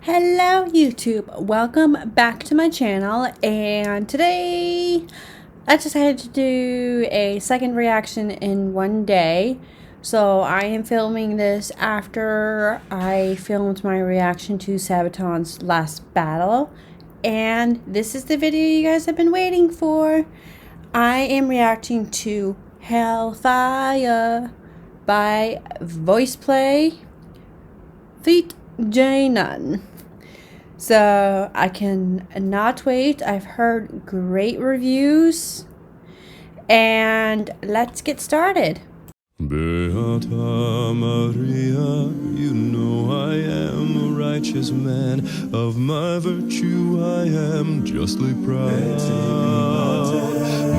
Hello YouTube, welcome back to my channel, and today I decided to do a second reaction in one day. So I am filming this after I filmed my reaction to Sabaton's Last Battle, and this is the video you guys have been waiting for. I am reacting to Hellfire by Voiceplay feat. J-Nun. So I can not wait. I've heard great reviews, and let's get started. Beata Maria, you know I am a righteous man. Of my virtue I am justly proud.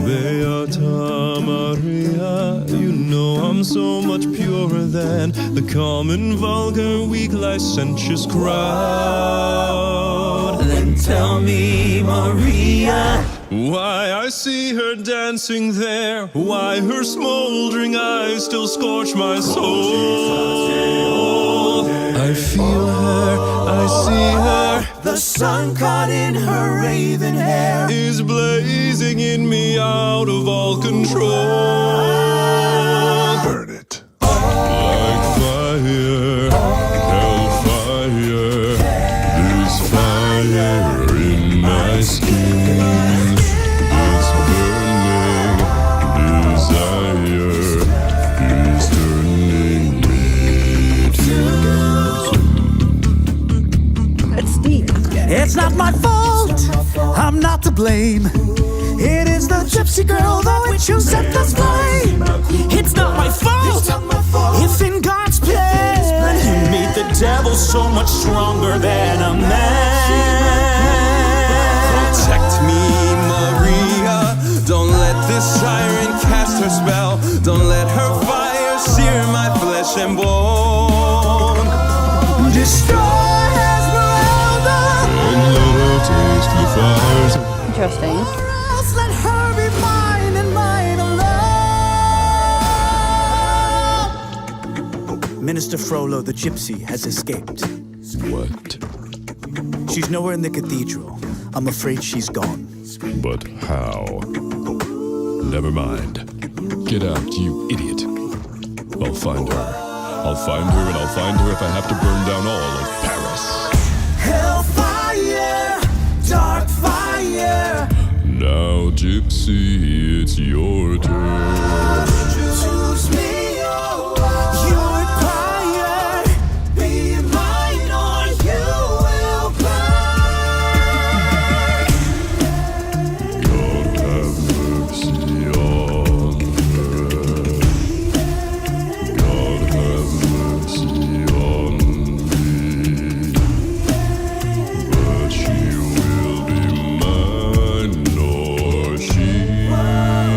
Beata Maria, you know I'm so much purer than the common, vulgar, weak, licentious crowd. Then tell me, Maria, why I see her dancing there, why her smoldering eyes still scorch my soul. I feel her, I see her, the sun caught in her raven hair is blazing in me out of all control. Burn it. Like fire, hellfire, there's fire in my skin. It's burning, desire is turning me to. It's deep. it's not my fault, I'm not to blame. It is the gypsy girl, the witch who set this flame. It's not my fault, if in God's plan He made the devil so much stronger than a man. Protect me, Maria. Don't let this siren cast her spell. Don't let her fire sear my flesh and bone. Destroy Esmeralda, And let her taste the fires. Interesting. or else let her be mine and mine alone. Minister Frollo the gypsy has escaped. What? She's nowhere in the cathedral. I'm afraid she's gone. But how? Never mind. Get out, you idiot. I'll find her. I'll find her, and I'll find her if I have to burn down all of Paris. Hellfire, dark fire. Now, Gypsy, it's your turn. Choose me, you're tired. Be mine or you will burn. God have mercy on her. God have mercy on me. But she will be mine, or she will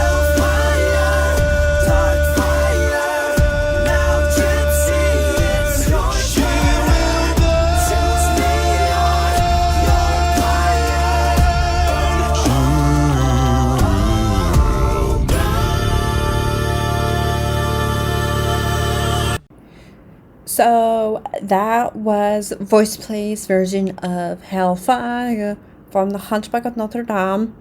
Hellfire, dark fire. Now, gypsy, it's your turn. Choose me or you're So that was Voiceplay's version of Hellfire from The Hunchback of Notre Dame,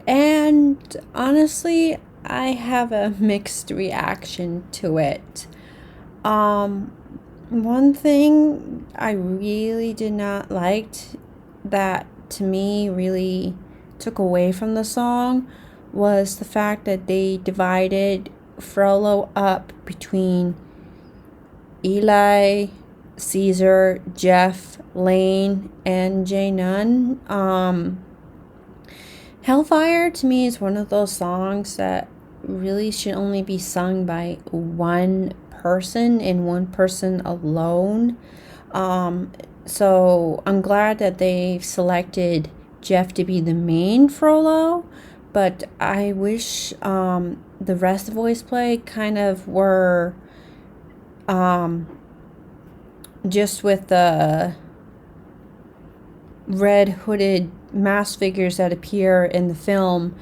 and honestly I have a mixed reaction to it. One thing I really did not like that to me really took away from the song was the fact that they divided Frollo up between Eli, Caesar, Jeff, Lane, and J-Nun. Hellfire to me is one of those songs that really should only be sung by one person and one person alone. So I'm glad that they selected Jeff to be the main Frollo, but I wish the rest of Voiceplay kind of were just with the red hooded mask figures that appear in the film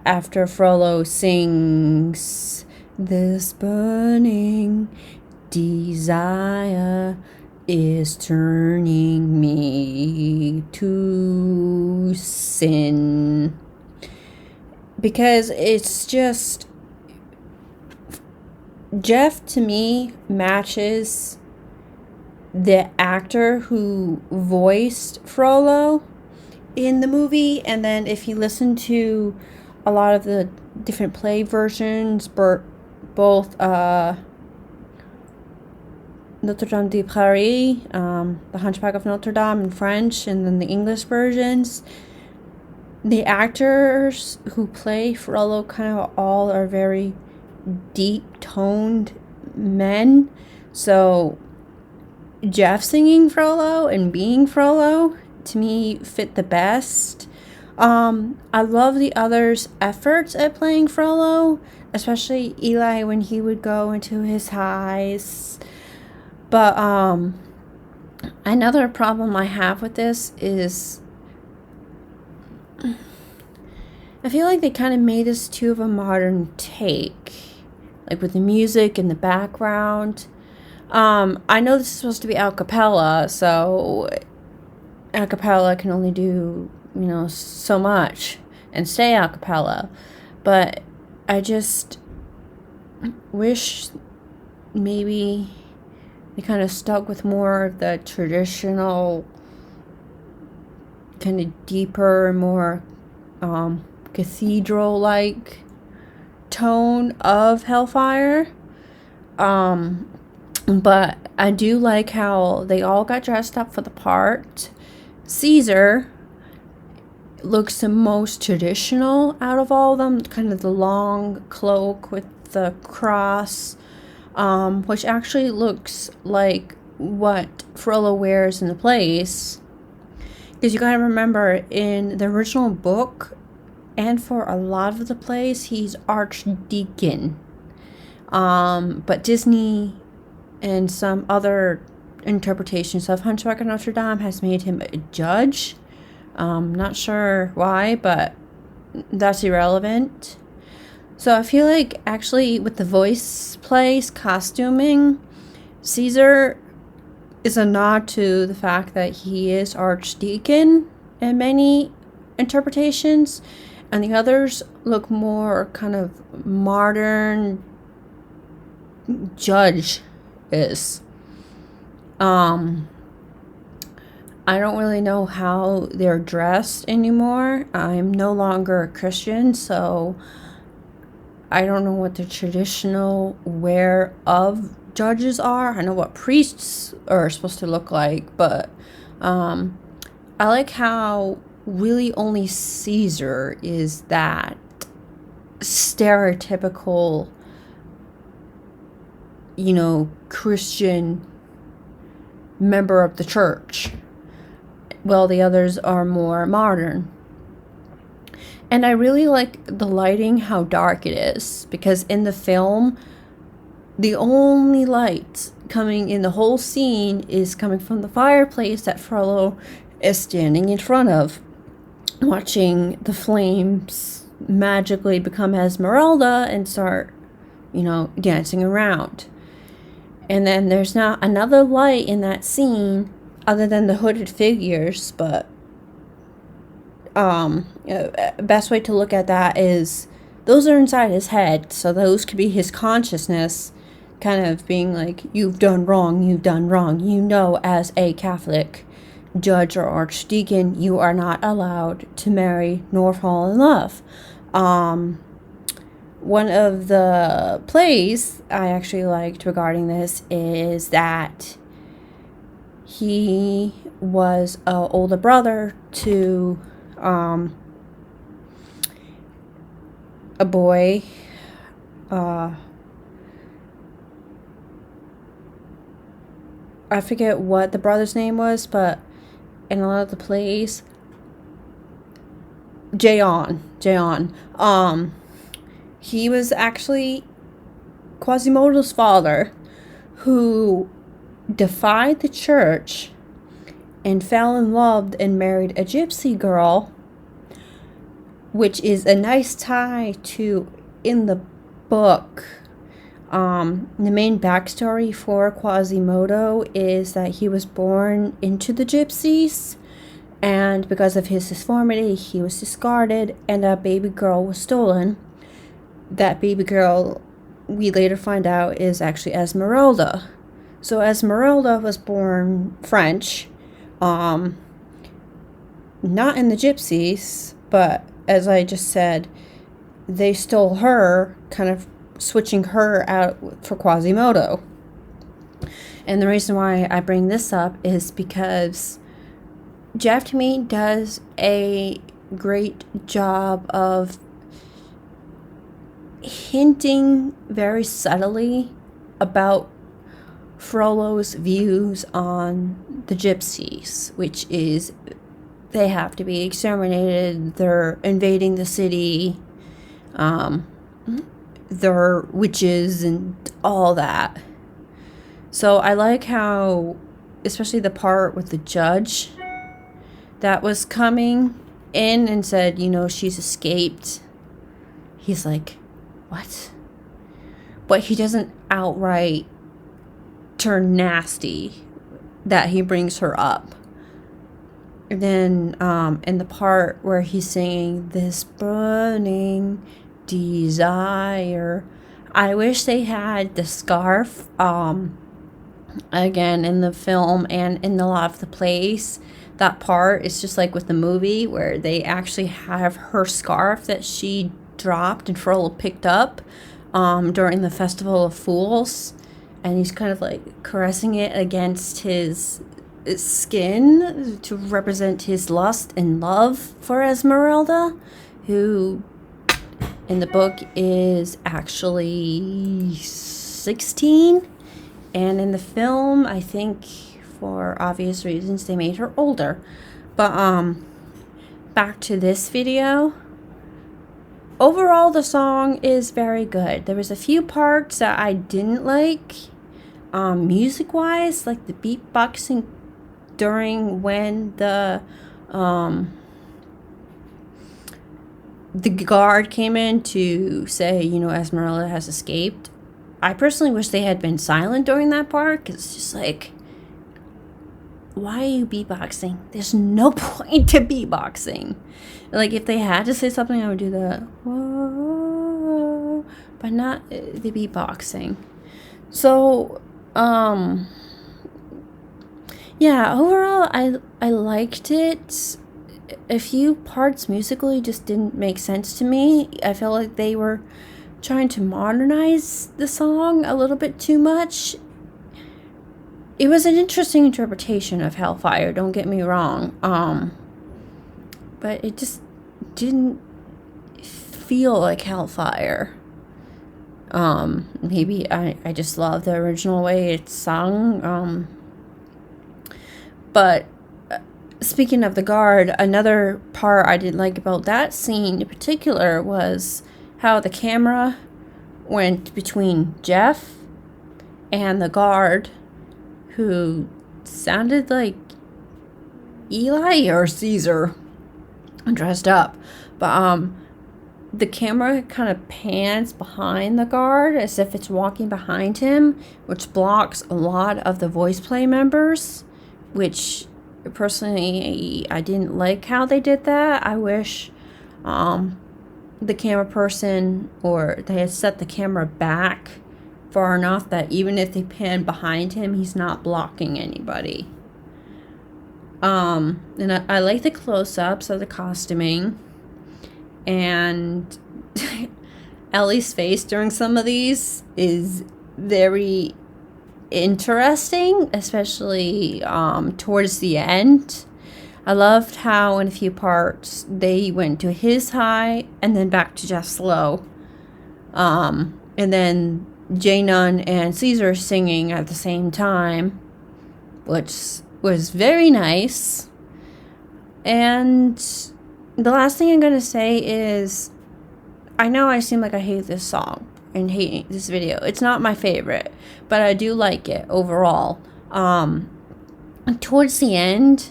after Frollo sings this burning desire is turning me to sin. Because it's just, Jeff to me matches the actor who voiced Frollo in the movie. And then if you listen to a lot of the different play versions, both Notre Dame de Paris, The Hunchback of Notre Dame in French, and then the English versions, the actors who play Frollo kind of all are very deep-toned men. So Jeff singing Frollo and being Frollo, to me, fit the best. I love the others' efforts at playing Frollo, especially Eli when he would go into his highs. But another problem I have with this is I feel like they kind of made this too of a modern take, like with the music in the background. I know this is supposed to be a cappella, so a cappella can only do, so much and stay a cappella. But I just wish maybe they kind of stuck with more of the traditional, kind of deeper, more cathedral-like tone of Hellfire. But I do like how they all got dressed up for the part. Caesar looks the most traditional out of all of them, kind of the long cloak with the cross, which actually looks like what Frollo wears in the plays. Because you gotta remember, in the original book, and for a lot of the plays, he's archdeacon. But Disney and some other interpretations of Hunchback of Notre Dame has made him a judge. Not sure why, but that's irrelevant. So I feel like actually with the Voiceplay's costuming, Caesar is a nod to the fact that he is archdeacon in many interpretations, and the others look more kind of modern judge is. I don't really know how they're dressed anymore. I'm no longer a Christian, so I don't know what the traditional wear of judges are. I know what priests are supposed to look like, but I like how really only Caesar is that stereotypical, Christian member of the church, while the others are more modern. And I really like the lighting, how dark it is, because in the film, the only light coming in the whole scene is coming from the fireplace that Frollo is standing in front of, watching the flames magically become Esmeralda and start, dancing around. And then there's not another light in that scene other than the hooded figures, but best way to look at that is those are inside his head, so those could be his consciousness kind of being like, you've done wrong, as a Catholic judge or archdeacon, you are not allowed to marry nor fall in love. One of the plays I actually liked regarding this is that he was an older brother to a boy, I forget what the brother's name was, but in a lot of the plays, Jayon. He was actually Quasimodo's father, who defied the church and fell in love and married a gypsy girl, which is a nice tie to, in the book, The main backstory for Quasimodo is that he was born into the gypsies, and because of his deformity, he was discarded, and a baby girl was stolen. That baby girl, we later find out, is actually Esmeralda. So Esmeralda was born French, not in the gypsies, but as I just said, they stole her, kind of switching her out for Quasimodo. And the reason why I bring this up is because Jeff, to me, does a great job of hinting very subtly about Frollo's views on the gypsies, which is they have to be exterminated, they're invading the city, they're witches and all that. So I like how, especially the part with the judge that was coming in and said, you know, she's escaped. He's like, what? But he doesn't outright turn nasty that he brings her up. And then in the part where he's singing this burning desire, I wish they had the scarf again in the film and in a lot of the plays. That part is just like with the movie where they actually have her scarf that she dropped and Frollo picked up during the Festival of Fools, and he's kind of like caressing it against his skin to represent his lust and love for Esmeralda, who in the book is actually 16, and in the film, I think for obvious reasons they made her older. But back to this video. Overall, the song is very good. There was a few parts that I didn't like, music-wise, like the beatboxing during when the guard came in to say, you know, Esmeralda has escaped. I personally wish they had been silent during that part, because it's just like, why are you beatboxing? There's no point to beatboxing. Like, if they had to say something, I would do the whoa, but not the beatboxing. So, yeah, overall, I liked it. A few parts musically just didn't make sense to me. I felt like they were trying to modernize the song a little bit too much. It was an interesting interpretation of Hellfire, don't get me wrong. But it just didn't feel like Hellfire. Maybe I just love the original way it's sung. But speaking of the guard, another part I didn't like about that scene in particular was how the camera went between Jeff and the guard, who sounded like Eli or Caesar dressed up. But the camera kind of pans behind the guard as if it's walking behind him, which blocks a lot of the Voiceplay members, which personally I didn't like how they did that. I wish the camera person, or they had set the camera back far enough that even if they pan behind him, he's not blocking anybody. And I like the close-ups of the costuming, and Ellie's face during some of these is very interesting, especially towards the end. I loved how in a few parts they went to his high and then back to Jeff's low, and then J Nun and Caesar singing at the same time, which was very nice. And the last thing I'm going to say is, I know I seem like I hate this song and hate this video. It's not my favorite, but I do like it overall. Towards the end,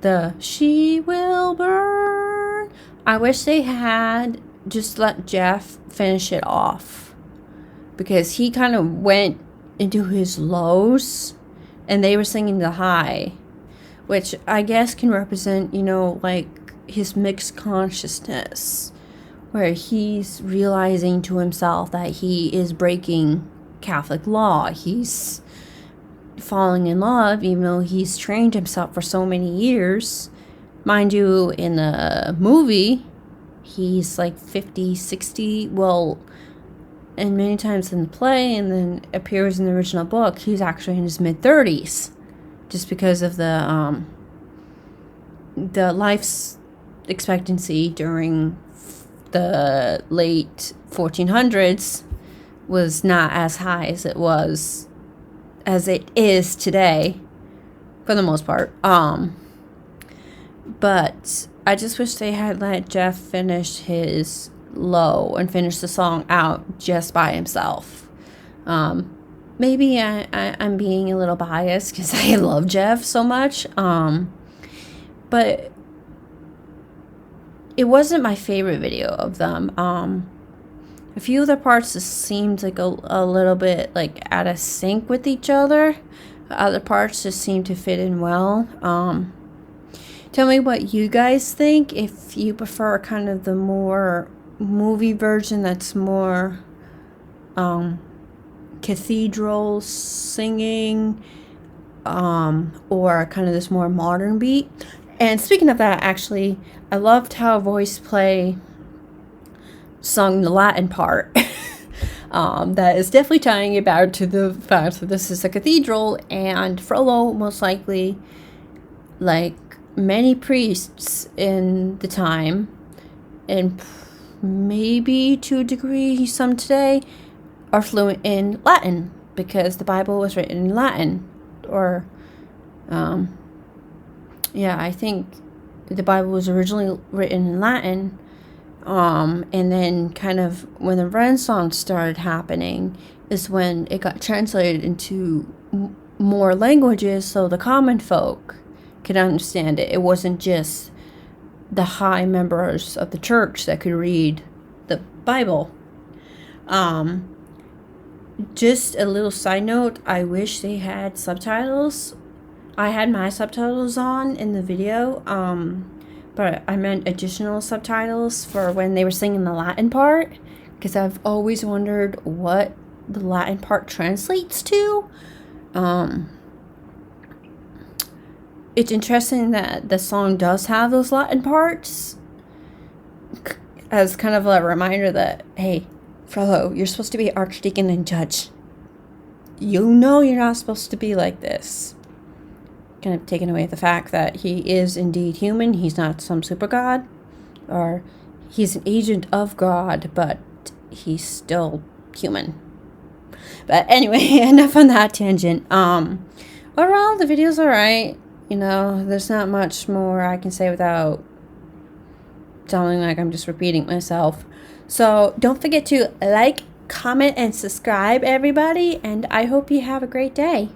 the "She Will Burn," I wish they had just let Jeff finish it off. because he kind of went into his lows and they were singing the high, which I guess can represent, like his mixed consciousness, where he's realizing to himself that he is breaking Catholic law. He's falling in love, even though he's trained himself for so many years. Mind you, in the movie, he's like 50, 60. Well, and many times in the play, and then appears in the original book, he's actually in his mid-30s. Just because of the life expectancy during the late 1400s was not as high as it is today, for the most part. But I just wish they had let Jeff finish his low and finish the song out just by himself. Maybe I'm being a little biased because I love Jeff so much. But it wasn't my favorite video of them. A few of the parts just seemed like a little bit like out of sync with each other. Other parts just seemed to fit in well. Tell me what you guys think. If you prefer kind of the more movie version that's more cathedral singing, or kind of this more modern beat. And speaking of that, actually, I loved how Voiceplay sung the Latin part. That is definitely tying it back to the fact that this is a cathedral, and Frollo most likely, like many priests in the time, and maybe to a degree some today, are fluent in Latin because the Bible was written in Latin. Or I think the Bible was originally written in Latin, and then kind of when the Renaissance started happening is when it got translated into more languages so the common folk could understand it. It wasn't just the high members of the church that could read the Bible. Just a little side note, I wish they had subtitles. I had my subtitles on in the video, but I meant additional subtitles for when they were singing the Latin part, because I've always wondered what the Latin part translates to. It's interesting that the song does have those Latin parts, as kind of a reminder that, hey, Frollo, you're supposed to be archdeacon and judge. You know you're not supposed to be like this. Kind of taking away the fact that he is indeed human. He's not some super god, or he's an agent of God, but he's still human. But anyway, enough on that tangent. Overall, the video's alright. There's not much more I can say without sounding like I'm just repeating myself. So don't forget to like, comment, and subscribe, everybody, and I hope you have a great day.